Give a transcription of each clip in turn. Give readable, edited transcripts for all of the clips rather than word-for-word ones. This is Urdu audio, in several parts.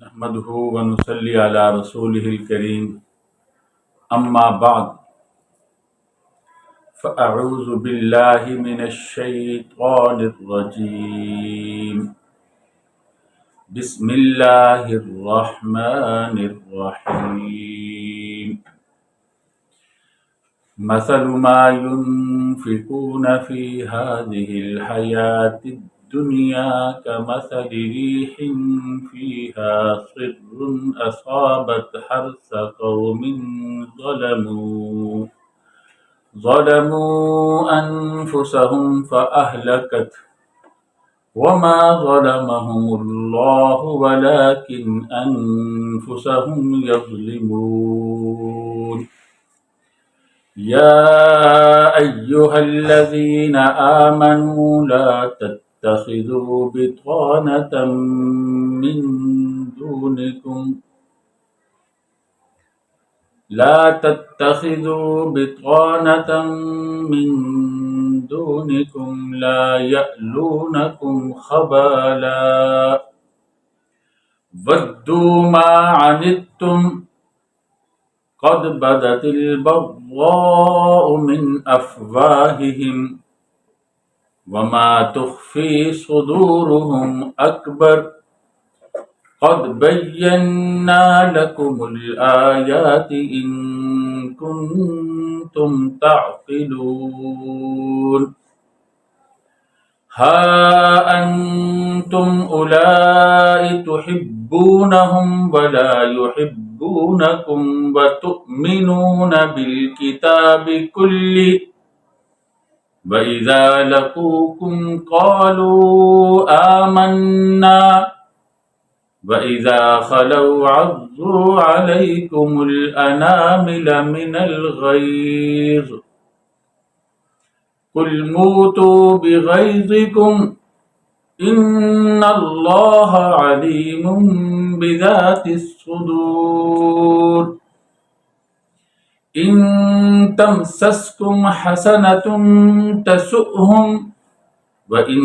نحمده ونصلي على رسوله الكريم أما بعد فأعوذ بالله من الشيطان الرجيم بسم الله الرحمن الرحيم مثل ما ينفقون في هذه الحياة الدنيا كمثل ريح فيها صر أصابت حرث قوم ظلموا أنفسهم فأهلكت وما ظلمهم الله ولكن أنفسهم يظلمون يا أيها الذين آمنوا لا تتخذوا بطانة من دونكم لا يألونكم خبالا ودوا ما عنتم قد بدت البغضاء من أفواههم وما تخفي صدورهم أكبر قد بينا لكم الآيات إن كنتم تعقلون ها أنتم أولئك تحبونهم ولا يحبونكم وتؤمنون بالكتاب كله وإذا لقوكم قالوا آمنا وإذا خلوا عضوا عليكم الأنامل من الغيظ قل موتوا بغيظكم إن الله عليم بذات الصدور إن تمسسكم حسنة تسؤهم وَإِن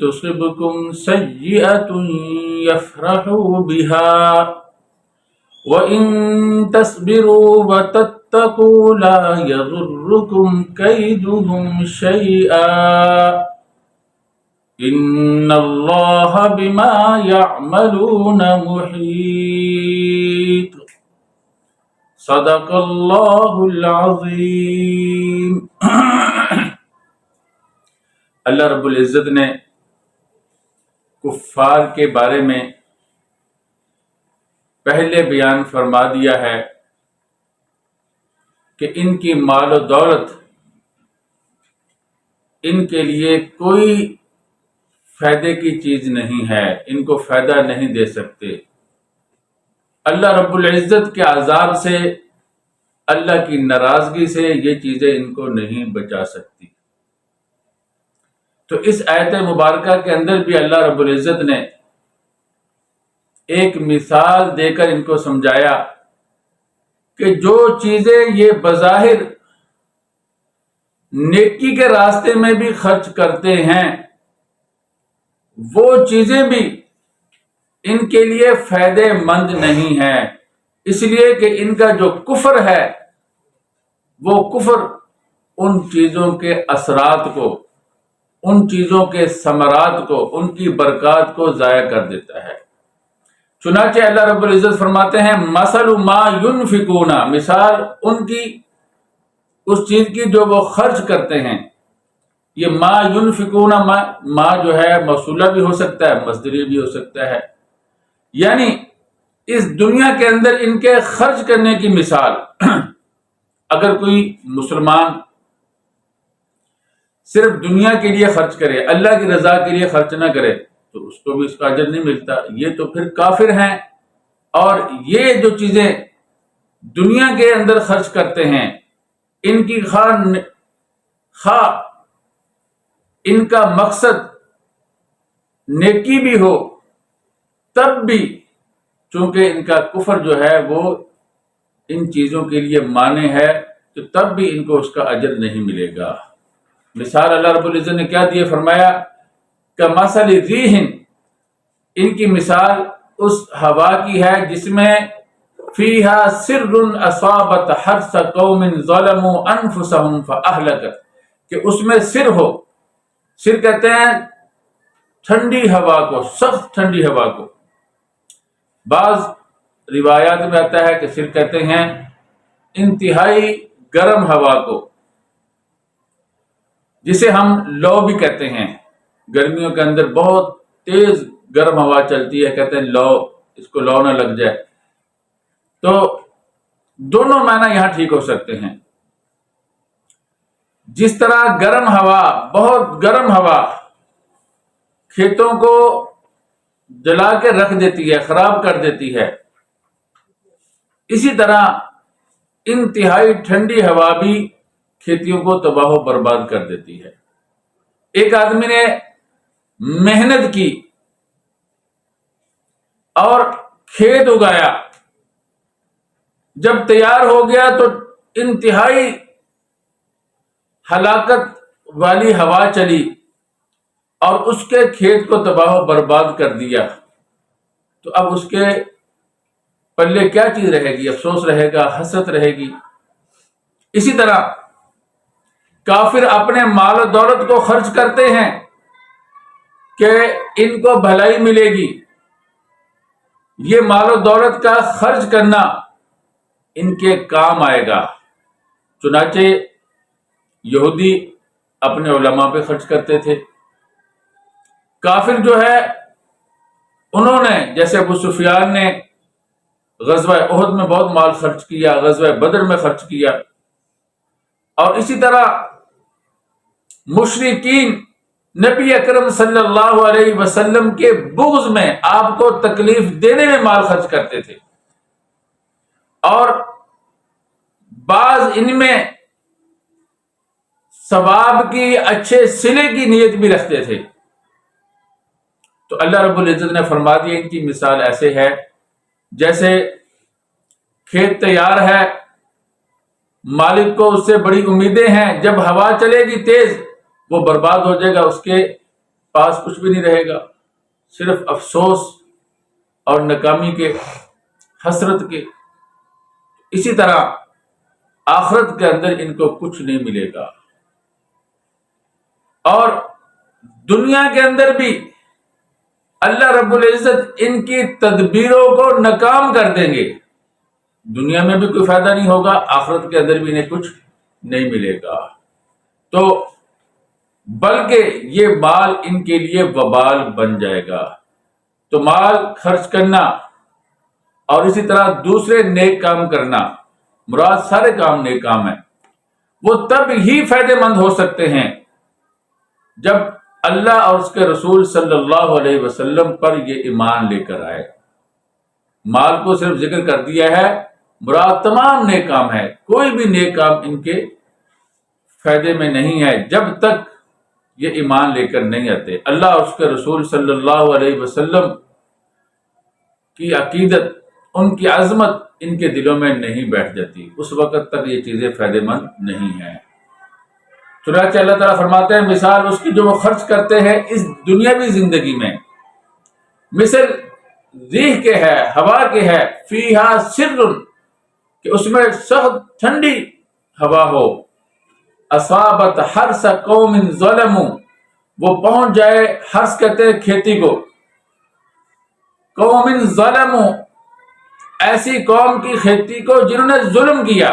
تُصِبْكُمْ سَيِّئَةٌ يَفْرَحُوا بِهَا وَإِن تَصْبِرُوا وَتَتَّقُوا لَا يَضُرُّكُمْ كَيْدُهُمْ شَيْئًا إِنَّ اللَّهَ بِمَا يَعْمَلُونَ مُحِيطٌ صدق اللہ العظیم۔ اللہ رب العزت نے کفار کے بارے میں پہلے بیان فرما دیا ہے کہ ان کی مال و دولت ان کے لیے کوئی فائدے کی چیز نہیں ہے، ان کو فائدہ نہیں دے سکتے۔ اللہ رب العزت کے عذاب سے، اللہ کی ناراضگی سے یہ چیزیں ان کو نہیں بچا سکتی۔ تو اس آیت مبارکہ کے اندر بھی اللہ رب العزت نے ایک مثال دے کر ان کو سمجھایا کہ جو چیزیں یہ بظاہر نیکی کے راستے میں بھی خرچ کرتے ہیں، وہ چیزیں بھی ان کے لیے فائدے مند نہیں ہیں، اس لیے کہ ان کا جو کفر ہے وہ کفر ان چیزوں کے اثرات کو، ان چیزوں کے ثمرات کو، ان کی برکات کو ضائع کر دیتا ہے۔ چنانچہ اللہ رب العزت فرماتے ہیں مثل ما ينفقون، مثال ان کی اس چیز کی جو وہ خرچ کرتے ہیں۔ یہ ما ينفقون، ما جو ہے موصولہ بھی ہو سکتا ہے، مصدری بھی ہو سکتا ہے، یعنی اس دنیا کے اندر ان کے خرچ کرنے کی مثال۔ اگر کوئی مسلمان صرف دنیا کے لیے خرچ کرے، اللہ کی رضا کے لیے خرچ نہ کرے، تو اس کو بھی اس کا اجر نہیں ملتا، یہ تو پھر کافر ہیں۔ اور یہ جو چیزیں دنیا کے اندر خرچ کرتے ہیں، ان کی خواہ ان کا مقصد نیکی بھی ہو، تب بھی چونکہ ان کا کفر جو ہے وہ ان چیزوں کے لیے مانع ہے، تو تب بھی ان کو اس کا اجر نہیں ملے گا۔ مثال اللہ رب العزت نے کیا دی؟ فرمایا کمثل ریح، ان کی مثال اس ہوا کی ہے جس میں فیہا سر اصابت حرث قوم ظلموا انفسهم فاہلکت، کہ اس میں سر ہو، سر کہتے ہیں ٹھنڈی ہوا کو، سخت ٹھنڈی ہوا کو۔ بعض روایات میں آتا ہے کہ سر کہتے ہیں انتہائی گرم ہوا کو، جسے ہم لو بھی کہتے ہیں۔ گرمیوں کے اندر بہت تیز گرم ہوا چلتی ہے، کہتے ہیں لو، اس کو لو نہ لگ جائے۔ تو دونوں معنی یہاں ٹھیک ہو سکتے ہیں۔ جس طرح گرم ہوا، بہت گرم ہوا کھیتوں کو جلا کے رکھ دیتی ہے، خراب کر دیتی ہے، اسی طرح انتہائی ٹھنڈی ہوا بھی کھیتیوں کو تباہ و برباد کر دیتی ہے۔ ایک آدمی نے محنت کی اور کھیت اگایا، جب تیار ہو گیا تو انتہائی ہلاکت والی ہوا چلی اور اس کے کھیت کو تباہ و برباد کر دیا، تو اب اس کے پلے کیا چیز رہے گی؟ افسوس رہے گا، حسرت رہے گی۔ اسی طرح کافر اپنے مال و دولت کو خرچ کرتے ہیں کہ ان کو بھلائی ملے گی، یہ مال و دولت کا خرچ کرنا ان کے کام آئے گا۔ چنانچہ یہودی اپنے علماء پہ خرچ کرتے تھے، کافر جو ہے انہوں نے، جیسے ابو سفیان نے غزوہ احد میں بہت مال خرچ کیا، غزوہ بدر میں خرچ کیا، اور اسی طرح مشرکین نبی اکرم صلی اللہ علیہ وسلم کے بغض میں، آپ کو تکلیف دینے میں مال خرچ کرتے تھے، اور بعض ان میں ثواب کی، اچھے صلے کی نیت بھی رکھتے تھے۔ تو اللہ رب العزت نے فرما دیا ان کی مثال ایسے ہے جیسے کھیت تیار ہے، مالک کو اس سے بڑی امیدیں ہیں، جب ہوا چلے گی تیز وہ برباد ہو جائے گا، اس کے پاس کچھ بھی نہیں رہے گا، صرف افسوس اور ناکامی کے، حسرت کے۔ اسی طرح آخرت کے اندر ان کو کچھ نہیں ملے گا، اور دنیا کے اندر بھی اللہ رب العزت ان کی تدبیروں کو ناکام کر دیں گے۔ دنیا میں بھی کوئی فائدہ نہیں ہوگا، آخرت کے اندر بھی انہیں کچھ نہیں ملے گا، تو بلکہ یہ مال ان کے لیے وبال بن جائے گا۔ تو مال خرچ کرنا اور اسی طرح دوسرے نیک کام کرنا، مراد سارے کام نیک کام ہیں، وہ تب ہی فائدہ مند ہو سکتے ہیں جب اللہ اور اس کے رسول صلی اللہ علیہ وسلم پر یہ ایمان لے کر آئے۔ مال کو صرف ذکر کر دیا ہے، مراد تمام نیک کام ہے، کوئی بھی نیک کام ان کے فائدے میں نہیں ہے جب تک یہ ایمان لے کر نہیں آتے، اللہ اور اس کے رسول صلی اللہ علیہ وسلم کی عقیدت، ان کی عظمت ان کے دلوں میں نہیں بیٹھ جاتی، اس وقت تک یہ چیزیں فائدہ مند نہیں ہیں۔ چنانچہ اللہ تعالیٰ فرماتے ہیں مثال اس کی جو وہ خرچ کرتے ہیں اس دنیاوی زندگی میں، مثل ریح کے ہے، ہوا کے ہے، فیہا سر، کہ اس میں سخت ٹھنڈی ہوا ہو، اصابت حرث قوم ظلموا، وہ پہنچ جائے، حرث کہتے ہیں کھیتی کو، قوم ظلموا، ایسی قوم کی کھیتی کو جنہوں نے ظلم کیا،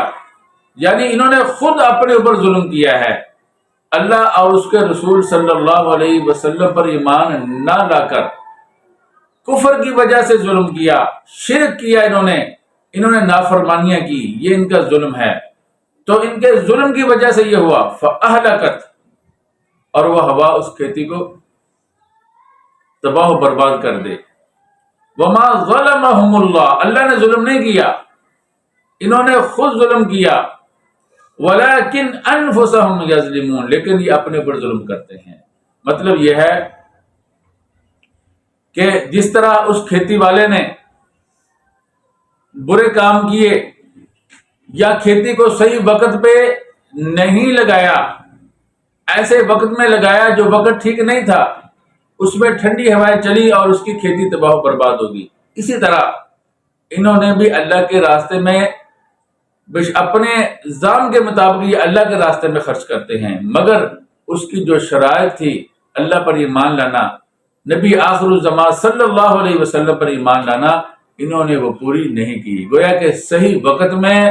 یعنی انہوں نے خود اپنے اوپر ظلم کیا ہے، اللہ اور اس کے رسول صلی اللہ علیہ وسلم پر ایمان نہ لا کر کفر کی وجہ سے ظلم کیا، شرک کیا، انہوں نے نافرمانیاں کی، یہ ان کا ظلم ہے، تو ان کے ظلم کی وجہ سے یہ ہوا، فأہلکت، اور وہ ہوا اس کھیتی کو تباہ و برباد کر دے۔ وما ظلمہم اللہ، اللہ نے ظلم نہیں کیا، انہوں نے خود ظلم کیا، ولیکن انفسہم یظلمون، لیکن یہ اپنے پر ظلم کرتے ہیں۔ مطلب یہ ہے کہ جس طرح اس کھیتی والے نے برے کام کیے یا کھیتی کو صحیح وقت پہ نہیں لگایا، ایسے وقت میں لگایا جو وقت ٹھیک نہیں تھا، اس میں ٹھنڈی ہوائیں چلی اور اس کی کھیتی تباہ و برباد ہوگی۔ اسی طرح انہوں نے بھی اللہ کے راستے میں اپنے ذام کے مطابق یہ اللہ کے راستے میں خرچ کرتے ہیں، مگر اس کی جو شرائط تھی اللہ پر ایمان لانا، نبی آخر الزمان صلی اللہ علیہ وسلم پر ایمان لانا، انہوں نے وہ پوری نہیں کی۔ گویا کہ صحیح وقت میں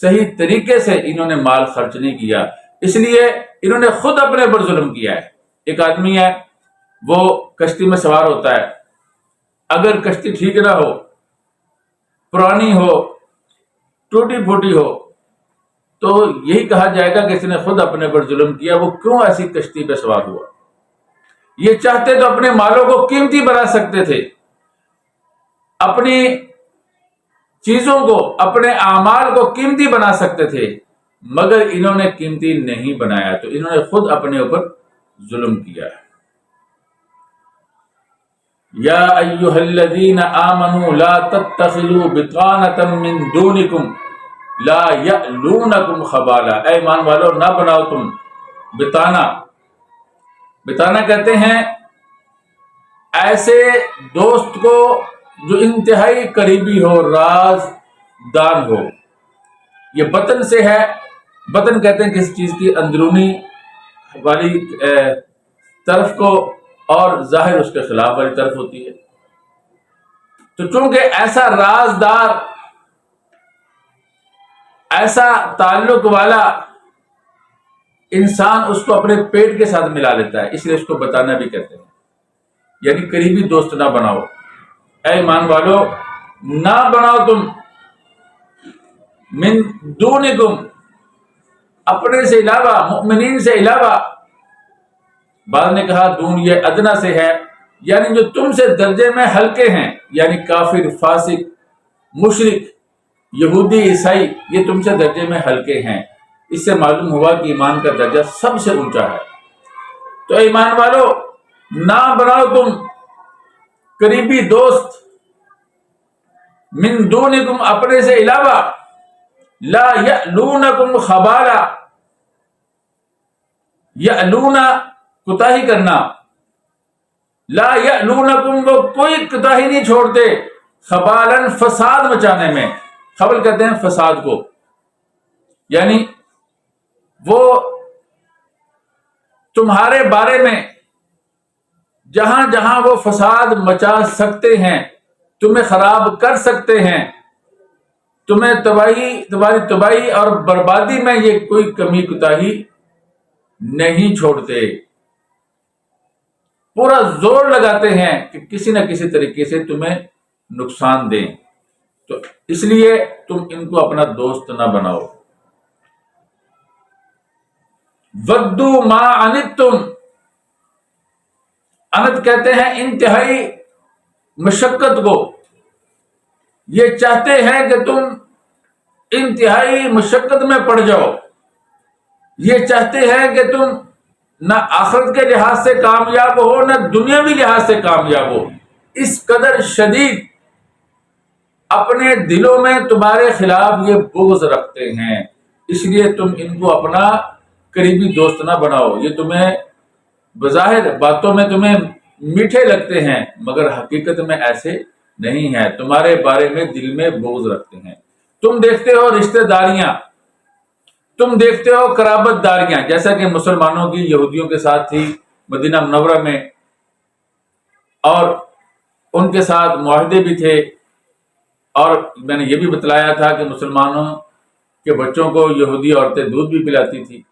صحیح طریقے سے انہوں نے مال خرچ نہیں کیا، اس لیے انہوں نے خود اپنے پر ظلم کیا ہے۔ ایک آدمی ہے، وہ کشتی میں سوار ہوتا ہے، اگر کشتی ٹھیک نہ ہو، پرانی ہو، ٹوٹی پھوٹی ہو، تو یہی کہا جائے گا کہ اس نے خود اپنے پر ظلم کیا، وہ کیوں ایسی کشتی پہ سوار ہوا۔ یہ چاہتے تو اپنے مالوں کو قیمتی بنا سکتے تھے، اپنی چیزوں کو، اپنے اعمال کو قیمتی بنا سکتے تھے، مگر انہوں نے قیمتی نہیں بنایا، تو انہوں نے خود اپنے اوپر ظلم کیا ہے۔ یا ایھا الذین آمنوا لا تتخذوا بطانۃ من دونکم لا یألونکم خبالا، اے ایمان والو نہ بناؤ تم بتانا کہتے ہیں ایسے دوست کو جو انتہائی قریبی ہو، رازدار ہو۔ یہ بطن سے ہے، بطن کہتے ہیں کسی چیز کی اندرونی والی طرف کو، اور ظاہر اس کے خلاف والی طرف ہوتی ہے۔ تو چونکہ ایسا رازدار، ایسا تعلق والا انسان اس کو اپنے پیٹ کے ساتھ ملا لیتا ہے، اس لیے اس کو بتانا بھی کہتے ہیں، یعنی قریبی دوست نہ بناؤ۔ اے ایمان والو نہ بناؤ تم من دونکم، اپنے سے علاوہ، مؤمنین سے علاوہ۔ بعض نے کہا دون یہ ادنا سے ہے، یعنی جو تم سے درجے میں ہلکے ہیں، یعنی کافر، فاسق، مشرک، یہودی، عیسائی، یہ تم سے درجے میں ہلکے ہیں۔ اس سے معلوم ہوا کہ ایمان کا درجہ سب سے اونچا ہے۔ تو ایمان والو نہ بناؤ تم قریبی دوست من دونکم، اپنے سے علاوہ، لا یألونکم خبالا، یألونا کوتاہی کرنا، لا یألونکم وہ کوئی کوتاہی نہیں چھوڑتے، خبالن فساد مچانے میں۔ خبل کہتے ہیں فساد کو، یعنی وہ تمہارے بارے میں جہاں جہاں وہ فساد مچا سکتے ہیں، تمہیں خراب کر سکتے ہیں، تمہیں تمہاری تباہی اور بربادی میں یہ کوئی کمی کوتاہی نہیں چھوڑتے، پورا زور لگاتے ہیں کہ کسی نہ کسی طریقے سے تمہیں نقصان دیں۔ تو اس لیے تم ان کو اپنا دوست نہ بناؤ۔ ودو ما عنتم، انت کہتے ہیں انتہائی مشقت کو، یہ چاہتے ہیں کہ تم انتہائی مشقت میں پڑ جاؤ، یہ چاہتے ہیں کہ تم نہ آخرت کے لحاظ سے کامیاب ہو، نہ دنیاوی لحاظ سے کامیاب ہو۔ اس قدر شدید اپنے دلوں میں تمہارے خلاف یہ بغض رکھتے ہیں، اس لیے تم ان کو اپنا قریبی دوست نہ بناؤ۔ یہ تمہیں بظاہر باتوں میں تمہیں میٹھے لگتے ہیں، مگر حقیقت میں ایسے نہیں ہیں، تمہارے بارے میں دل میں بغض رکھتے ہیں۔ تم دیکھتے ہو رشتہ داریاں، تم دیکھتے ہو قرابت داریاں، جیسا کہ مسلمانوں کی یہودیوں کے ساتھ تھی مدینہ منورہ میں، اور ان کے ساتھ معاہدے بھی تھے، اور میں نے یہ بھی بتلایا تھا کہ مسلمانوں کے بچوں کو یہودی عورتیں دودھ بھی پلاتی تھی۔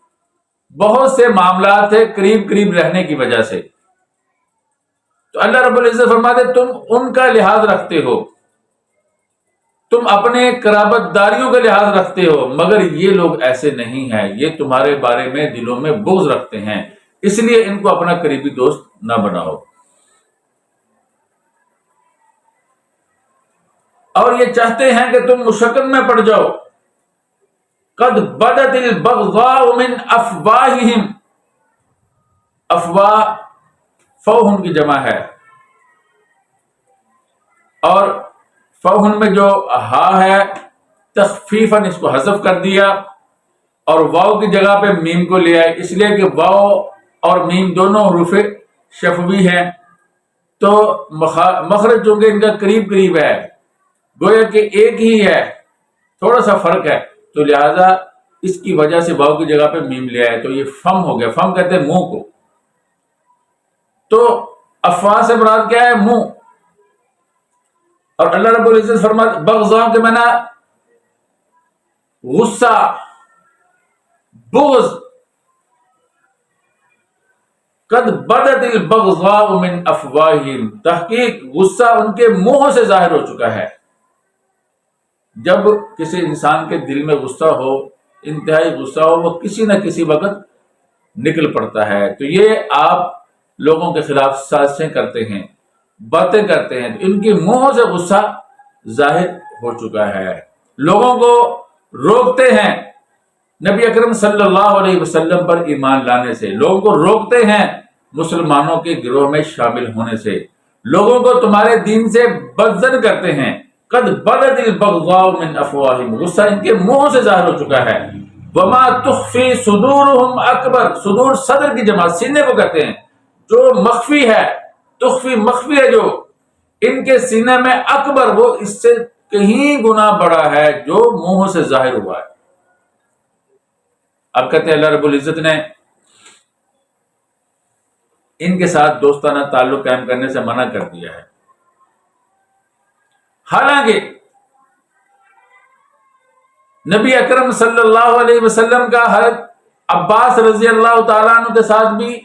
بہت سے معاملات تھے قریب قریب رہنے کی وجہ سے۔ تو اللہ رب العزت فرماتے تم ان کا لحاظ رکھتے ہو، تم اپنے قرابت داریوں کا لحاظ رکھتے ہو، مگر یہ لوگ ایسے نہیں ہیں، یہ تمہارے بارے میں دلوں میں بغض رکھتے ہیں، اس لیے ان کو اپنا قریبی دوست نہ بناؤ۔ اور یہ چاہتے ہیں کہ تم مشقت میں پڑ جاؤ۔ قد بدت البغضاء من افواہہم، افواہ فوہن کی جمع ہے، اور فوہن میں جو ہا ہے تخفیفاً اس کو حذف کر دیا، اور واو کی جگہ پہ میم کو لے آئے، اس لیے کہ واو اور میم دونوں حروف شفوی ہیں، تو مخرج چونکہ ان کا قریب قریب ہے، گویا کہ ایک ہی ہے، تھوڑا سا فرق ہے، تو لہذا اس کی وجہ سے واو کی جگہ پہ میم لیا ہے، تو یہ فم ہو گیا۔ فم کہتے ہیں منہ کو، تو افواہ سے مراد کیا ہے؟ منہ۔ اور اللہ رب العزت فرماتے بغضاء کے معنی غصہ، بغض۔ قد بدت البغضاء من افواہہم، تحقیق غصہ ان کے منہوں سے ظاہر ہو چکا ہے۔ جب کسی انسان کے دل میں غصہ ہو، انتہائی غصہ ہو، وہ کسی نہ کسی وقت نکل پڑتا ہے۔ تو یہ آپ لوگوں کے خلاف سازشیں کرتے ہیں، باتیں کرتے ہیں، تو ان کی منہوں سے غصہ ظاہر ہو چکا ہے۔ لوگوں کو روکتے ہیں نبی اکرم صلی اللہ علیہ وسلم پر ایمان لانے سے، لوگوں کو روکتے ہیں مسلمانوں کے گروہ میں شامل ہونے سے، لوگوں کو تمہارے دین سے بدزن کرتے ہیں۔ قد بدت البغضاء من افواہہم، غصہ ان کے منہوں سے ظاہر ہو چکا ہے۔ وما تخفی صدورہم اکبر، صدور صدر کی جمع، سینے کو کہتے ہیں، جو مخفی ہے، تخفی مخفی ہے جو ان کے سینے میں، اکبر وہ اس سے کہیں گنا بڑا ہے جو منہوں سے ظاہر ہوا ہے۔ اب کہتے ہیں اللہ رب العزت نے ان کے ساتھ دوستانہ تعلق قائم کرنے سے منع کر دیا ہے، حالانکہ نبی اکرم صلی اللہ علیہ وسلم کا حضرت عباس رضی اللہ تعالیٰ عنہ کے ساتھ بھی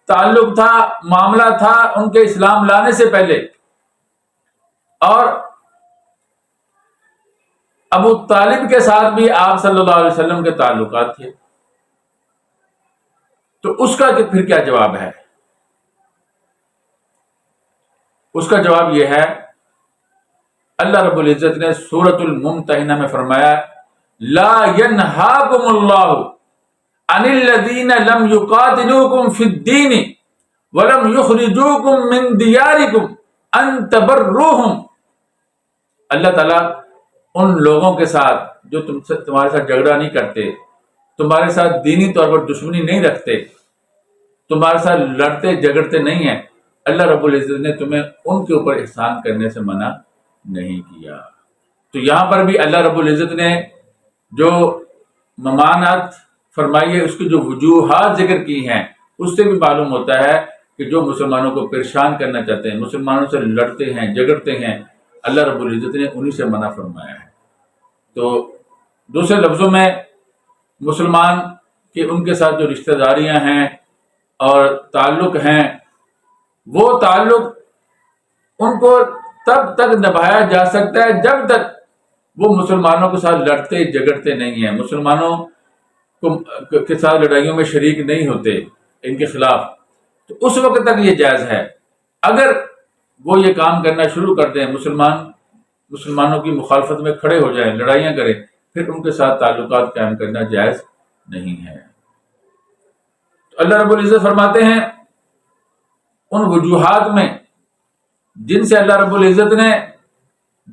تعلق تھا، معاملہ تھا ان کے اسلام لانے سے پہلے، اور ابو طالب کے ساتھ بھی آپ صلی اللہ علیہ وسلم کے تعلقات تھے۔ تو اس کا پھر کیا جواب ہے؟ اس کا جواب یہ ہے، اللہ رب العزت نے سورۃ الممتحنہ میں فرمایا لا ینہاکم اللہ عن الذین لم یقاتلوکم فی الدین ولم یخرجوکم من دیارکم ان تبروہم۔ اللہ تعالیٰ ان لوگوں کے ساتھ جو تمہارے ساتھ جھگڑا نہیں کرتے، تمہارے ساتھ دینی طور پر دشمنی نہیں رکھتے، تمہارے ساتھ لڑتے جھگڑتے نہیں ہیں، اللہ رب العزت نے تمہیں ان کے اوپر احسان کرنے سے منع نہیں کیا۔ تو یہاں پر بھی اللہ رب العزت نے جو ممانعت فرمائی ہے، اس کی جو وجوہات ذکر کی ہیں، اس سے بھی معلوم ہوتا ہے کہ جو مسلمانوں کو پریشان کرنا چاہتے ہیں، مسلمانوں سے لڑتے ہیں جھگڑتے ہیں، اللہ رب العزت نے انہی سے منع فرمایا ہے۔ تو دوسرے لفظوں میں مسلمان کے ان کے ساتھ جو رشتہ داریاں ہیں اور تعلق ہیں، وہ تعلق ان کو تب تک نبھایا جا سکتا ہے جب تک وہ مسلمانوں کے ساتھ لڑتے جھگڑتے نہیں ہیں، مسلمانوں کے ساتھ لڑائیوں میں شریک نہیں ہوتے ان کے خلاف، تو اس وقت تک یہ جائز ہے۔ اگر وہ یہ کام کرنا شروع کر دیں، مسلمانوں کی مخالفت میں کھڑے ہو جائیں، لڑائیاں کریں، پھر ان کے ساتھ تعلقات قائم کرنا جائز نہیں ہے۔ تو اللہ رب العزت فرماتے ہیں ان وجوہات میں جن سے اللہ رب العزت نے،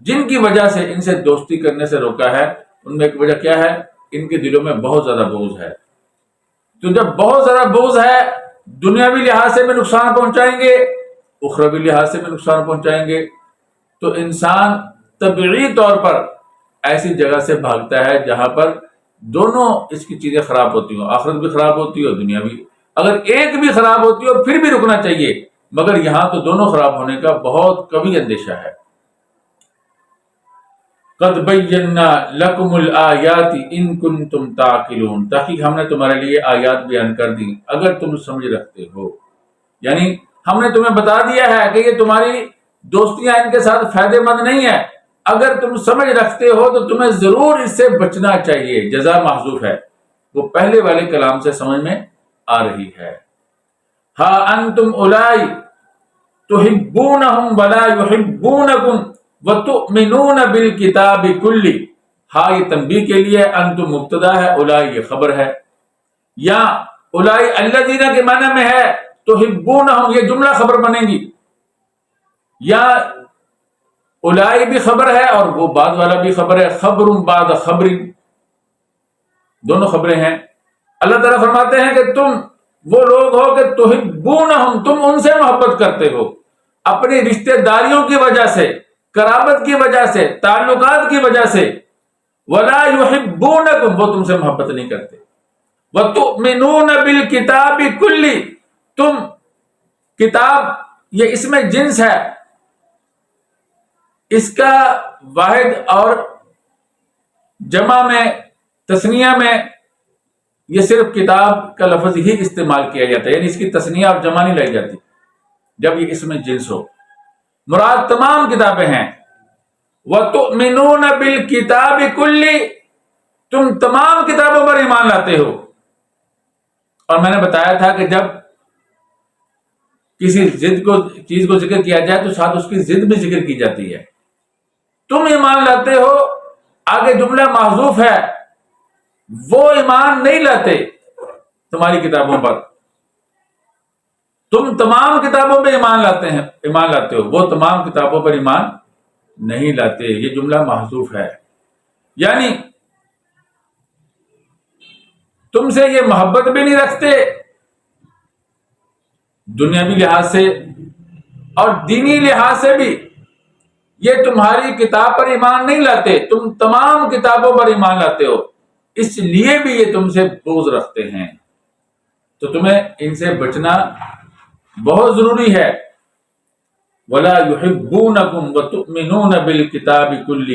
جن کی وجہ سے ان سے دوستی کرنے سے روکا ہے، ان میں ایک وجہ کیا ہے؟ ان کے دلوں میں بہت زیادہ بغض ہے۔ تو جب بہت زیادہ بغض ہے، دنیاوی لحاظ سے بھی نقصان پہنچائیں گے، اخروی لحاظ سے بھی نقصان پہنچائیں گے، تو انسان طبعی طور پر ایسی جگہ سے بھاگتا ہے جہاں پر دونوں اس کی چیزیں خراب ہوتی ہوں، آخرت بھی خراب ہوتی ہے اور دنیا بھی۔ اگر ایک بھی خراب ہوتی ہو پھر بھی رکنا چاہیے، مگر یہاں تو دونوں خراب ہونے کا بہت قوی اندیشہ ہے۔ قد بینا لکم الآیات ان کنتم تعقلون، تحقیق ہم نے تمہارے لیے آیات بیان کر دی اگر تم سمجھ رکھتے ہو، یعنی ہم نے تمہیں بتا دیا ہے کہ یہ تمہاری دوستیاں ان کے ساتھ فائدے مند نہیں ہے، اگر تم سمجھ رکھتے ہو تو تمہیں ضرور اس سے بچنا چاہیے۔ جزا محذوف ہے، وہ پہلے والے کلام سے سمجھ میں آ رہی ہے۔ ہا انتم اولائی تحبونہم ولا یحبونکم وتؤمنون بالکتاب کلی، ہا یہ تنبیہ کے لیے، انتم مبتدا ہے، اولائی یہ خبر ہے، یا اولائی الذین کے معنی میں ہے تحبونہم، یہ جملہ خبر بنے گی، یا اولائی بھی خبر ہے اور وہ بعد والا بھی خبر ہے، خبر بعد خبر، دونوں خبریں ہیں۔ اللہ تعالیٰ فرماتے ہیں کہ تم وہ لوگ ہو کہ تحبونہم، تم ان سے محبت کرتے ہو، اپنی رشتہ داریوں کی وجہ سے، قرابت کی وجہ سے، تعلقات کی وجہ سے، ولا یحبونکم، وہ تم سے محبت نہیں کرتے، وتؤمنون بالکتاب کلی، تم کتاب، یہ اس میں جنس ہے، اس کا واحد اور جمع میں، تثنیہ میں یہ صرف کتاب کا لفظ ہی استعمال کیا جاتا ہے، یعنی اس کی تثنیہ اور جمع نہیں لائی جاتی جب یہ اس میں جنس ہو، مراد تمام کتابیں ہیں۔ وَتُؤْمِنُونَ بِالْكِتَابِ كُلِّ، تم تمام کتابوں پر ایمان لاتے ہو۔ اور میں نے بتایا تھا کہ جب کسی چیز کو ذکر کیا جائے تو ساتھ اس کی ضد بھی ذکر کی جاتی ہے۔ تم ایمان لاتے ہو، آگے جملہ محذوف ہے، وہ ایمان نہیں لاتے تمہاری کتابوں پر، تم تمام کتابوں پہ ایمان لاتے ہو، وہ تمام کتابوں پر ایمان نہیں لاتے، یہ جملہ محذوف ہے، یعنی تم سے یہ محبت بھی نہیں رکھتے دنیاوی لحاظ سے، اور دینی لحاظ سے بھی یہ تمہاری کتاب پر ایمان نہیں لاتے، تم تمام کتابوں پر ایمان لاتے ہو، اس لیے بھی یہ تم سے بغض رکھتے ہیں، تو تمہیں ان سے بچنا بہت ضروری ہے۔ وَلَا يُحِبُّونَكُمْ وَتُؤْمِنُونَ بِالْكِتَابِ كُلِّ،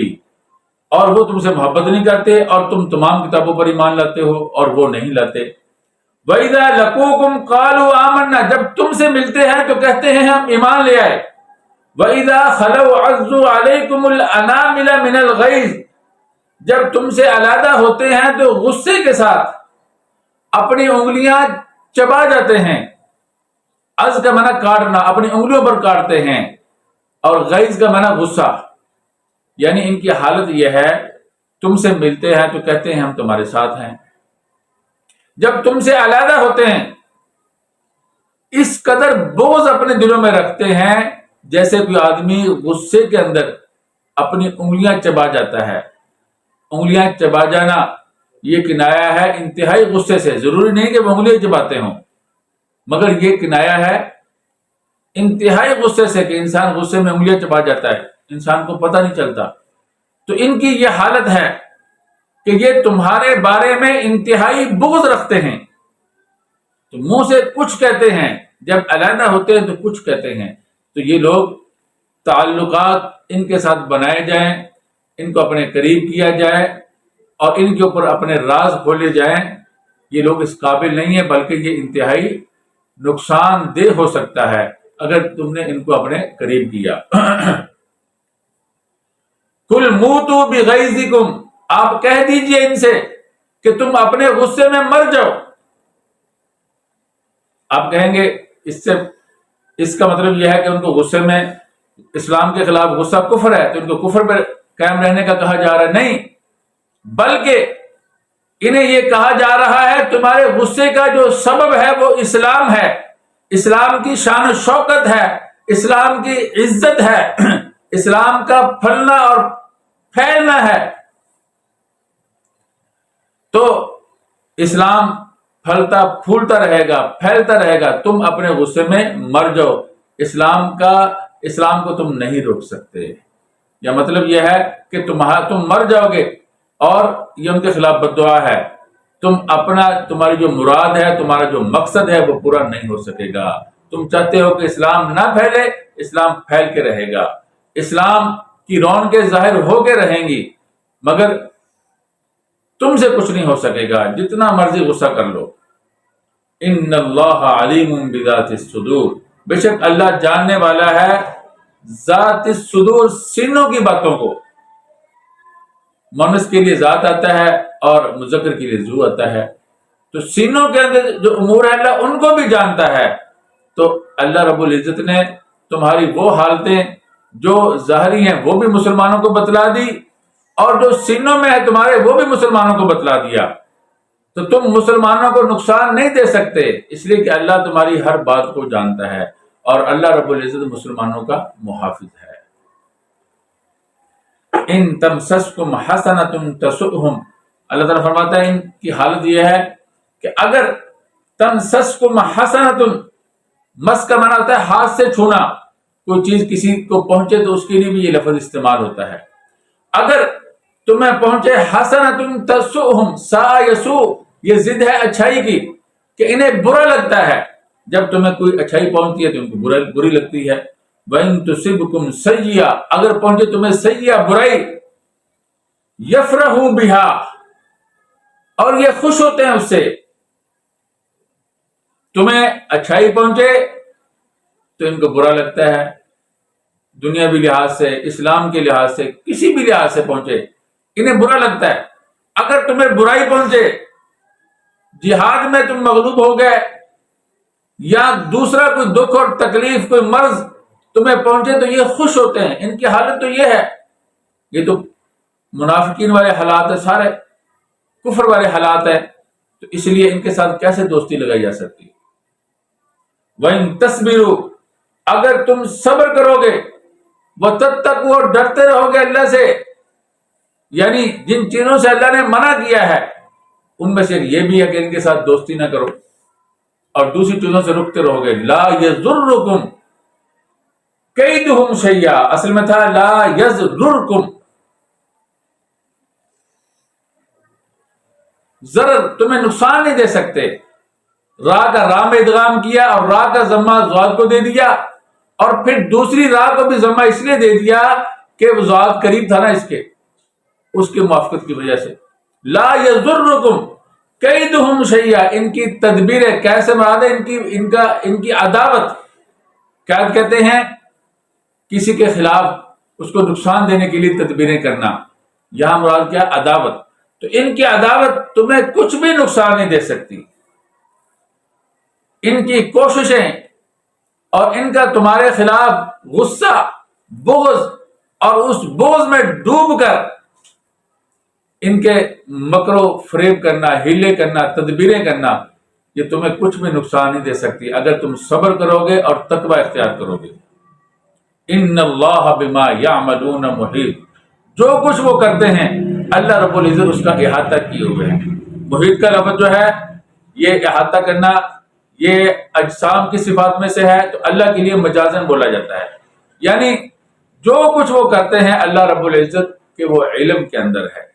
اور وہ تم سے محبت نہیں کرتے اور تم تمام کتابوں پر ایمان لاتے ہو اور وہ نہیں لاتے۔ وَإِذَا لَقُوكُمْ قَالُوا آمَنَّا، جب تم سے ملتے ہیں تو کہتے ہیں ہم ایمان لے آئے۔ وَإِذَا خَلَوْا عَضُّوا عَلَيْكُمُ الْأَنَامِلَ مِنَ الْغَيْظِ، جب تم سے علیحدہ ہوتے ہیں تو غصے کے ساتھ اپنی انگلیاں چبا جاتے ہیں، عض کا معنی کاٹنا، اپنی انگلیوں پر کاٹتے ہیں، اور غیظ کا معنی غصہ، یعنی ان کی حالت یہ ہے تم سے ملتے ہیں تو کہتے ہیں ہم تمہارے ساتھ ہیں، جب تم سے علیحدہ ہوتے ہیں اس قدر بغض اپنے دلوں میں رکھتے ہیں جیسے کوئی آدمی غصے کے اندر اپنی انگلیاں چبا جاتا ہے۔ انگلیاں چبا جانا یہ کنایا ہے انتہائی غصے سے، ضروری نہیں کہ وہ انگلیاں چباتے ہوں، مگر یہ کنایا ہے انتہائی غصے سے کہ انسان غصے میں انگلیاں چبا جاتا ہے، انسان کو پتہ نہیں چلتا۔ تو ان کی یہ حالت ہے کہ یہ تمہارے بارے میں انتہائی بغض رکھتے ہیں، تو منہ سے کچھ کہتے ہیں، جب علیحدہ ہوتے ہیں تو کچھ کہتے ہیں۔ تو یہ لوگ تعلقات ان کے ساتھ بنائے جائیں، ان کو اپنے قریب کیا جائے اور ان کے اوپر اپنے راز کھولے جائیں، یہ لوگ اس قابل نہیں ہیں، بلکہ یہ انتہائی نقصان دہ ہو سکتا ہے اگر تم نے ان کو اپنے قریب کیا۔ قُلْ مُوتُوا بِغَيْظِكُمْ، آپ کہہ دیجئے ان سے کہ تم اپنے غصے میں مر جاؤ۔ آپ کہیں گے اس کا مطلب یہ ہے کہ ان کو غصے میں اسلام کے خلاف غصہ کفر ہے تو ان کو کفر پر قائم رہنے کا کہا جا رہا ہے، نہیں، بلکہ انہیں یہ کہا جا رہا ہے تمہارے غصے کا جو سبب ہے وہ اسلام ہے، اسلام کی شان و شوکت ہے، اسلام کی عزت ہے، اسلام کا پھلنا اور پھیلنا ہے، تو اسلام پھلتا پھولتا رہے گا، پھیلتا رہے گا، تم اپنے غصے میں مر جاؤ، اسلام کو تم نہیں روک سکتے۔ یا مطلب یہ ہے کہ تم مر جاؤ گے، اور یہ ان کے خلاف بد دعا ہے، تمہاری جو مراد ہے، تمہارا جو مقصد ہے وہ پورا نہیں ہو سکے گا۔ تم چاہتے ہو کہ اسلام نہ پھیلے، اسلام پھیل کے رہے گا، اسلام کی رونقیں ظاہر ہو کے رہیں گی، مگر تم سے کچھ نہیں ہو سکے گا، جتنا مرضی غصہ کر لو۔ ان اللہ علیم بذات الصدور، بے شک اللہ جاننے والا ہے ذات الصدور، سینوں کی باتوں کو۔ مؤنث کے لیے ذات آتا ہے اور مذکر کے لیے ذو آتا ہے، تو سینوں کے اندر جو امور ہے اللہ ان کو بھی جانتا ہے۔ تو اللہ رب العزت نے تمہاری وہ حالتیں جو ظاہری ہیں وہ بھی مسلمانوں کو بتلا دی، اور جو سینوں میں ہے تمہارے وہ بھی مسلمانوں کو بتلا دیا، تو تم مسلمانوں کو نقصان نہیں دے سکتے، اس لیے کہ اللہ تمہاری ہر بات کو جانتا ہے، اور اللہ رب العزت مسلمانوں کا محافظ ہے۔ ان تمسسکم حسنۃ تسؤہم، اللہ تعالیٰ فرماتا ہے ان کی حالت یہ ہے کہ اگر تمسسکم حسنۃ، مس کا معنی ہوتا ہے ہاتھ سے چھونا، کوئی چیز کسی کو پہنچے تو اس کے لیے بھی یہ لفظ استعمال ہوتا ہے. اگر تمہیں پہنچے حسنۃ تسؤہم، ساء یسوء، یہ ضد ہے اچھائی کی کہ انہیں برا لگتا ہے. جب تمہیں کوئی اچھائی پہنچتی ہے تو ان کو بری لگتی ہے. وَإِن تُصِبْكُمْ سَیِّئَۃٌ، اگر پہنچے تمہیں سیئہ برائی، یفرحوا بِہَا، اور یہ خوش ہوتے ہیں اس سے. تمہیں اچھائی پہنچے تو ان کو برا لگتا ہے، دنیاوی لحاظ سے، اسلام کے لحاظ سے، کسی بھی لحاظ سے پہنچے انہیں برا لگتا ہے. اگر تمہیں برائی پہنچے، جہاد میں تم مغلوب ہو گئے، یا دوسرا کوئی دکھ اور تکلیف، کوئی مرض تمہیں پہنچے تو یہ خوش ہوتے ہیں. ان کی حالت تو یہ ہے. یہ تو منافقین والے حالات ہے، سارے کفر والے حالات ہے. تو اس لیے ان کے ساتھ کیسے دوستی لگائی جا سکتی؟ وَإِن تَصْبِرُوا، اگر تم صبر کرو گے، وَتَتَّقُوا، اور ڈرتے رہو گے اللہ سے، یعنی جن چیزوں سے اللہ نے منع کیا ہے ان میں سے یہ بھی ہے کہ ان کے ساتھ دوستی نہ کرو، اور دوسری چیزوں سے رکتے رہو گے. لا یضرکم کیدہم شیئا، اصل میں تھا لا یضرکم، ضرر، تمہیں نقصان نہیں دے سکتے. را کا را میں ادغام کیا اور را کا ضمہ ضاد کو دے دیا، اور پھر دوسری را کو بھی ضمہ اس لیے دے دیا کہ وہ ضاد قریب تھا نا اس کے موافقت کی وجہ سے. لا یضرکم کیدہم شیئا، ان کی تدبیریں، کیسے مراد ہے ان کی عداوت. قید کہتے ہیں کسی کے خلاف اس کو نقصان دینے کے لیے تدبیریں کرنا، یہاں مراد کیا؟ عداوت. تو ان کی عداوت تمہیں کچھ بھی نقصان نہیں دے سکتی. ان کی کوششیں اور ان کا تمہارے خلاف غصہ، بغض، اور اس بغض میں ڈوب کر ان کے مکر و فریب کرنا، ہیلے کرنا، تدبیریں کرنا، یہ تمہیں کچھ بھی نقصان نہیں دے سکتی اگر تم صبر کرو گے اور تقوی اختیار کرو گے. ان اللہ بما یعملون محیط، جو کچھ وہ کرتے ہیں اللہ رب العزت اس کا احاطہ کیے ہوئے ہیں. محیط کا لفظ جو ہے یہ احاطہ کرنا، یہ اجسام کی صفات میں سے ہے، تو اللہ کے لیے مجازن بولا جاتا ہے. یعنی جو کچھ وہ کرتے ہیں اللہ رب العزت کے وہ علم کے اندر ہے.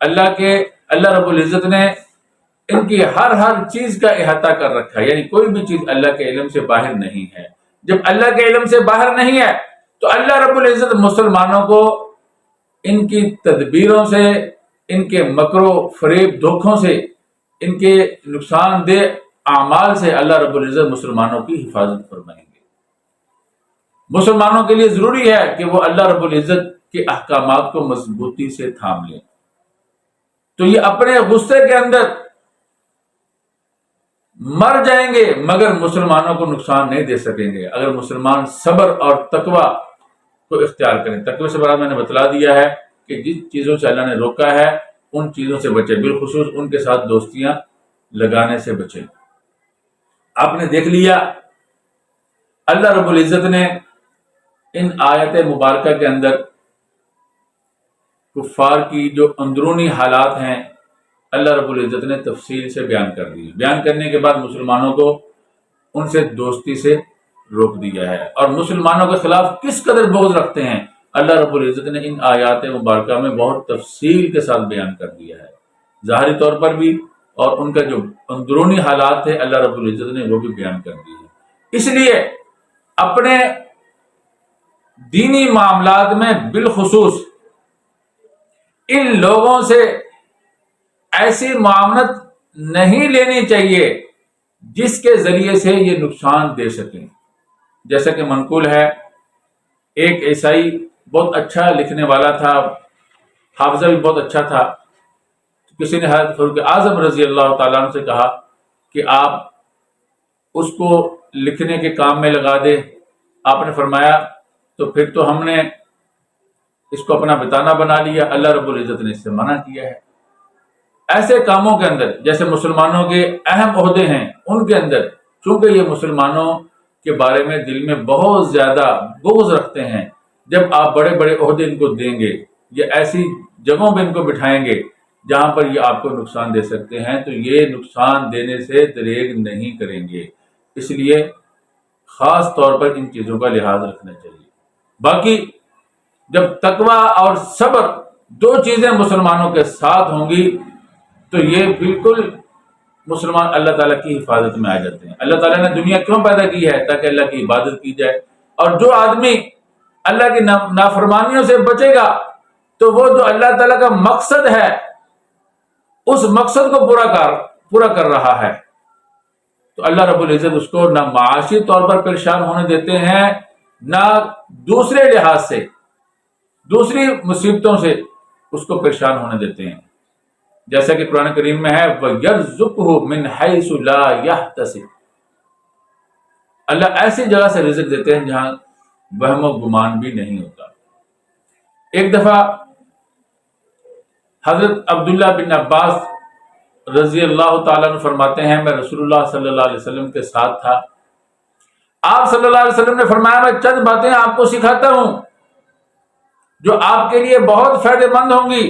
اللہ رب العزت نے ان کی ہر چیز کا احاطہ کر رکھا ہے، یعنی کوئی بھی چیز اللہ کے علم سے باہر نہیں ہے. جب اللہ کے علم سے باہر نہیں ہے تو اللہ رب العزت مسلمانوں کو ان کی تدبیروں سے، ان کے مکر و فریب دھوکوں سے، ان کے نقصان دہ اعمال سے اللہ رب العزت مسلمانوں کی حفاظت فرمائیں گے. مسلمانوں کے لیے ضروری ہے کہ وہ اللہ رب العزت کے احکامات کو مضبوطی سے تھام لیں. تو یہ اپنے غصے کے اندر مر جائیں گے مگر مسلمانوں کو نقصان نہیں دے سکیں گے اگر مسلمان صبر اور تقوی کو اختیار کریں. تقوی سے بعد میں نے بتلا دیا ہے کہ جن چیزوں سے اللہ نے روکا ہے ان چیزوں سے بچے، بالخصوص ان کے ساتھ دوستیاں لگانے سے بچیں. آپ نے دیکھ لیا اللہ رب العزت نے ان آیت مبارکہ کے اندر کفار کی جو اندرونی حالات ہیں اللہ رب العزت نے تفصیل سے بیان کر دی. بیان کرنے کے بعد مسلمانوں کو ان سے دوستی سے روک دیا ہے، اور مسلمانوں کے خلاف کس قدر بغض رکھتے ہیں اللہ رب العزت نے ان آیات مبارکہ میں بہت تفصیل کے ساتھ بیان کر دیا ہے. ظاہری طور پر بھی، اور ان کا جو اندرونی حالات ہے اللہ رب العزت نے وہ بھی بیان کر دی ہے. اس لیے اپنے دینی معاملات میں بالخصوص ان لوگوں سے ایسی معاملت نہیں لینی چاہیے جس کے ذریعے سے یہ نقصان دے سکیں. جیسا کہ منقول ہے ایک عیسائی بہت اچھا لکھنے والا تھا، حافظہ بھی بہت اچھا تھا. کسی نے حضرت فاروق اعظم رضی اللہ تعالیٰ عنہ سے کہا کہ آپ اس کو لکھنے کے کام میں لگا دے. آپ نے فرمایا تو پھر تو ہم نے اس کو اپنا بتانا بنا لیا، اللہ رب العزت نے اس سے منع کیا ہے. ایسے کاموں کے اندر جیسے مسلمانوں کے اہم عہدے ہیں ان کے اندر، چونکہ یہ مسلمانوں کے بارے میں دل میں بہت زیادہ بغض رکھتے ہیں، جب آپ بڑے بڑے عہدے ان کو دیں گے یا ایسی جگہوں پہ ان کو بٹھائیں گے جہاں پر یہ آپ کو نقصان دے سکتے ہیں تو یہ نقصان دینے سے دریغ نہیں کریں گے. اس لیے خاص طور پر ان چیزوں کا لحاظ رکھنا چاہیے۔ باقی جب تقویٰ اور صبر دو چیزیں مسلمانوں کے ساتھ ہوں گی تو یہ بالکل مسلمان اللہ تعالیٰ کی حفاظت میں آ جاتے ہیں۔ اللہ تعالیٰ نے دنیا کیوں پیدا کی ہے؟ تاکہ اللہ کی عبادت کی جائے، اور جو آدمی اللہ کی نافرمانیوں سے بچے گا تو وہ جو اللہ تعالیٰ کا مقصد ہے اس مقصد کو پورا کر رہا ہے، تو اللہ رب العزت اس کو نہ معاشی طور پر پریشان ہونے دیتے ہیں، نہ دوسرے لحاظ سے دوسری مصیبتوں سے اس کو پریشان ہونے دیتے ہیں، جیسا کہ قرآن کریم میں ہے وَيَرْزُقْهُ مِنْ حَيْثُ لَا يَحْتَسِبُ، اللہ ایسی جگہ سے رزق دیتے ہیں جہاں وہم و گمان بھی نہیں ہوتا۔ ایک دفعہ حضرت عبداللہ بن عباس رضی اللہ تعالیٰ عنہ فرماتے ہیں میں رسول اللہ صلی اللہ علیہ وسلم کے ساتھ تھا، آپ صلی اللہ علیہ وسلم نے فرمایا میں چند باتیں آپ کو سکھاتا ہوں جو آپ کے لیے بہت فائدہ مند ہوں گی۔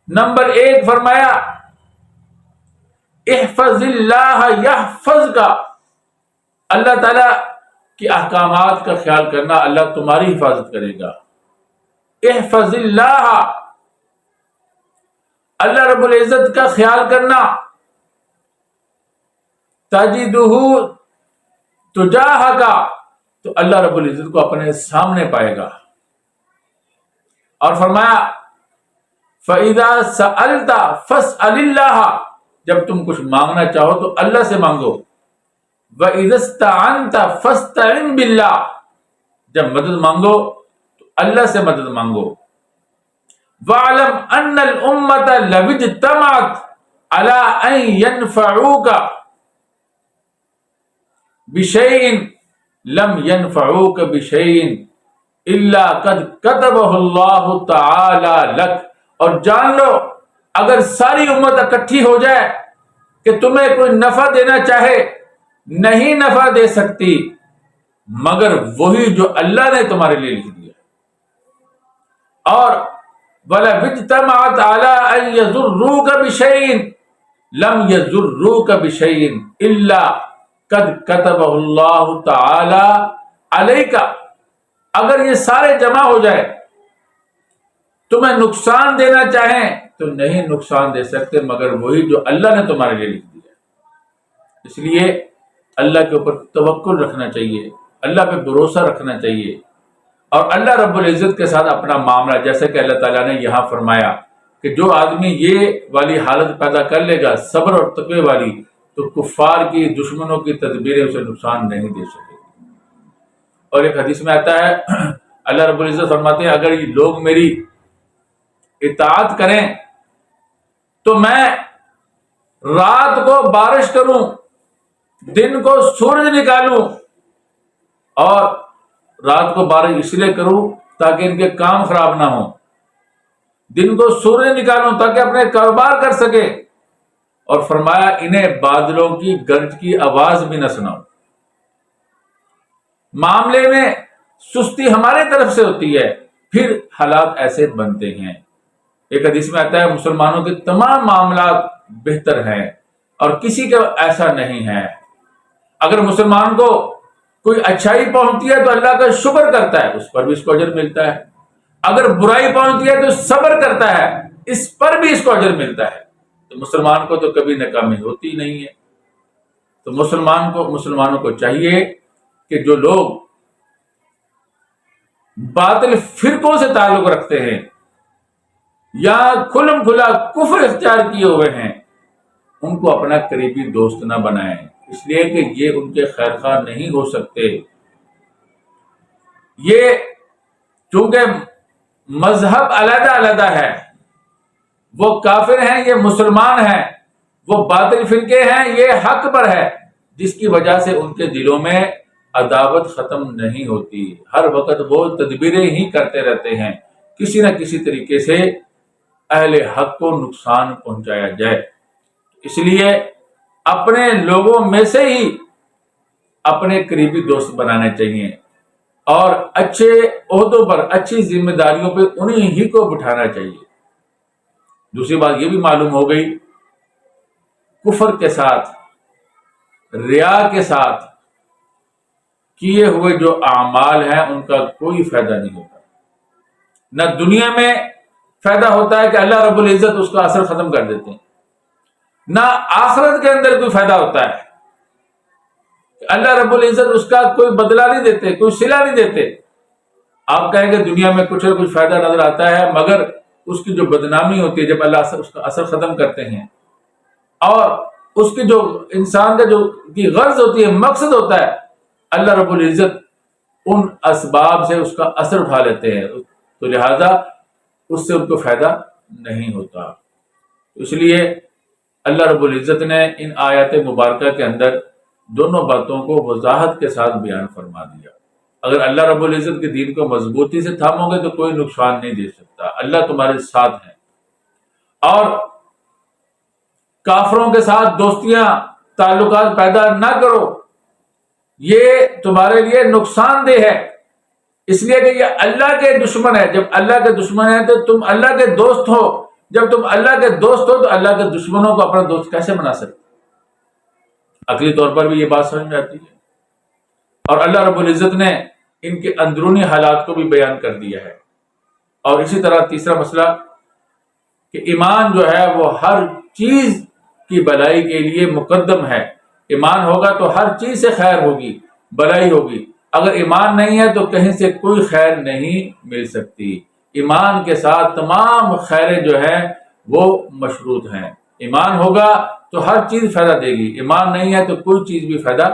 نمبر 1 فرمایا احفظ اللہ یحفظ کا، اللہ تعالیٰ کے احکامات کا خیال کرنا، اللہ تمہاری حفاظت کرے گا۔ احفظ اللہ، اللہ رب العزت کا خیال کرنا، تجدہ تجاہک، تو اللہ رب العزت کو اپنے سامنے پائے گا۔ اور فرمایا فَإِذَا سَأَلْتَ فَاسْأَلِ اللَّهَ، جب تم کچھ مانگنا چاہو تو اللہ سے مانگو۔ وَإِذَا اسْتَعَنْتَ فَاسْتَعِنْ بِاللَّهِ، جب مدد مانگو تو اللہ سے مدد مانگو۔ وَاعْلَمْ أَنَّ الْأُمَّةَ لَوِ اجْتَمَعَتْ عَلَىٰ أَن يَنْفَعُوكَ بِشَيْءٍ لَمْ يَنْفَعُوكَ بِشَيْءٍ إِلَّا قَدْ كَتَبَهُ اللَّهُ تَعَالَىٰ لَكَ، اور جان لو اگر ساری امت اکٹھی ہو جائے کہ تمہیں کوئی نفع دینا چاہے نہیں نفع دے سکتی مگر وہی جو اللہ نے تمہارے لیے لکھ دیا۔ اور وَلَوِ اجْتَمَعَتْ عَلَىٰ أَن يَضُرُّوكَ بِشَيْءٍ لَمْ يَضُرُّوكَ بِشَيْءٍ إِلَّا قَدْ كَتَبَهُ اللَّهُ تَعَالَىٰ عَلَيْكَ، اگر یہ سارے جمع ہو جائے تمہیں نقصان دینا چاہیں تو نہیں نقصان دے سکتے مگر وہی جو اللہ نے تمہارے لیے لکھ دیا۔ اس لیے اللہ کے اوپر توکل رکھنا چاہیے، اللہ پہ بھروسہ رکھنا چاہیے، اور اللہ رب العزت کے ساتھ اپنا معاملہ، جیسے کہ اللہ تعالیٰ نے یہاں فرمایا کہ جو آدمی یہ والی حالت پیدا کر لے گا صبر اور تقوی والی، تو کفار کی دشمنوں کی تدبیریں اسے نقصان نہیں دے سکے گی۔ اور ایک حدیث میں آتا ہے اللہ رب العزت فرماتے ہیں اگر یہ لوگ میری اطاعت کریں تو میں رات کو بارش کروں، دن کو سورج نکالوں، اور رات کو بارش اس لیے کروں تاکہ ان کے کام خراب نہ ہوں، دن کو سورج نکالوں تاکہ اپنے کاروبار کر سکے، اور فرمایا انہیں بادلوں کی گرج کی آواز بھی نہ سناؤ۔ معاملے میں سستی ہمارے طرف سے ہوتی ہے، پھر حالات ایسے بنتے ہیں۔ ایک حدیث میں آتا ہے مسلمانوں کے تمام معاملات بہتر ہیں اور کسی کا ایسا نہیں ہے۔ اگر مسلمان کو کوئی اچھائی پہنچتی ہے تو اللہ کا شکر کرتا ہے، اس پر بھی اس کو اجر ملتا ہے۔ اگر برائی پہنچتی ہے تو صبر کرتا ہے، اس پر بھی اس کو اجر ملتا ہے۔ تو مسلمان کو تو کبھی ناکامی ہوتی نہیں ہے۔ تو مسلمانوں کو چاہیے کہ جو لوگ باطل فرقوں سے تعلق رکھتے ہیں یا کھلم کھلا کفر اختیار کیے ہوئے ہیں ان کو اپنا قریبی دوست نہ بنائیں، اس لیے کہ یہ ان کے خیر خواہ نہیں ہو سکتے۔ یہ چونکہ مذہب علیحدہ علیحدہ ہے، وہ کافر ہیں یہ مسلمان ہیں، وہ باطل فرقے ہیں یہ حق پر ہے، جس کی وجہ سے ان کے دلوں میں عداوت ختم نہیں ہوتی، ہر وقت وہ تدبیریں ہی کرتے رہتے ہیں کسی نہ کسی طریقے سے اہل حق کو نقصان پہنچایا جائے۔ اس لیے اپنے لوگوں میں سے ہی اپنے قریبی دوست بنانے چاہیے اور اچھے عہدوں پر اچھی ذمہ داریوں پہ انہیں ہی کو بٹھانا چاہیے۔ دوسری بات یہ بھی معلوم ہو گئی کفر کے ساتھ، ریا کے ساتھ کیے ہوئے جو اعمال ہیں ان کا کوئی فائدہ نہیں ہوتا. نہ دنیا میں فائدہ ہوتا ہے کہ اللہ رب العزت اس کا اثر ختم کر دیتے ہیں، نہ آخرت کے اندر کوئی فائدہ ہوتا ہے. اللہ رب العزت اس کا کوئی بدلہ نہیں دیتے، کوئی صلہ نہیں دیتے. آپ کہیں گے دنیا میں کچھ نہ کچھ فائدہ نظر آتا ہے، مگر اس کی جو بدنامی ہوتی ہے جب اللہ اس کا اثر ختم کرتے ہیں، اور اس کی جو انسان کا جو کی غرض ہوتی ہے، مقصد ہوتا ہے، اللہ رب العزت ان اسباب سے اس کا اثر اٹھا لیتے ہیں، تو لہذا اس سے ان کو فائدہ نہیں ہوتا. اس لیے اللہ رب العزت نے ان آیات مبارکہ کے اندر دونوں باتوں کو وضاحت کے ساتھ بیان فرما دیا. اگر اللہ رب العزت کے دین کو مضبوطی سے تھامو گے تو کوئی نقصان نہیں دے سکتا، اللہ تمہارے ساتھ ہے. اور کافروں کے ساتھ دوستیاں تعلقات پیدا نہ کرو، یہ تمہارے لیے نقصان دہ ہے، اس لیے کہ یہ اللہ کے دشمن ہے. جب اللہ کے دشمن ہے تو تم اللہ کے دوست ہو، جب تم اللہ کے دوست ہو تو اللہ کے دشمنوں کو اپنا دوست کیسے بنا سکتے؟ عقلی طور پر بھی یہ بات سمجھ میں آتی ہے. اور اللہ رب العزت نے ان کے اندرونی حالات کو بھی بیان کر دیا ہے. اور اسی طرح تیسرا مسئلہ کہ ایمان جو ہے وہ ہر چیز کی بھلائی کے لیے مقدم ہے. ایمان ہوگا تو ہر چیز سے خیر ہوگی، بھلائی ہوگی. اگر ایمان نہیں ہے تو کہیں سے کوئی خیر نہیں مل سکتی. ایمان کے ساتھ تمام خیریں جو ہیں وہ مشروط ہیں. ایمان ہوگا تو ہر چیز فائدہ دے گی، ایمان نہیں ہے تو کوئی چیز بھی فائدہ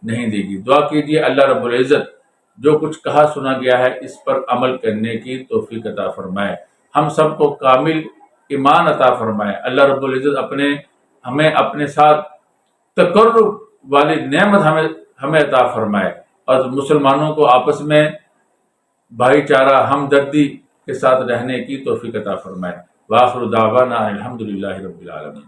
نہیں دے گی. دعا کیجیے اللہ رب العزت جو کچھ کہا سنا گیا ہے اس پر عمل کرنے کی توفیق عطا فرمائے. ہم سب کو کامل ایمان عطا فرمائے. اللہ رب العزت ہمیں اپنے ساتھ تقرب والی نعمت ہمیں عطا فرمائے، اور مسلمانوں کو آپس میں بھائی چارہ ہمدردی کے ساتھ رہنے کی توفیق عطا فرمائے. وآخر دعوانا الحمدللہ رب العالمین.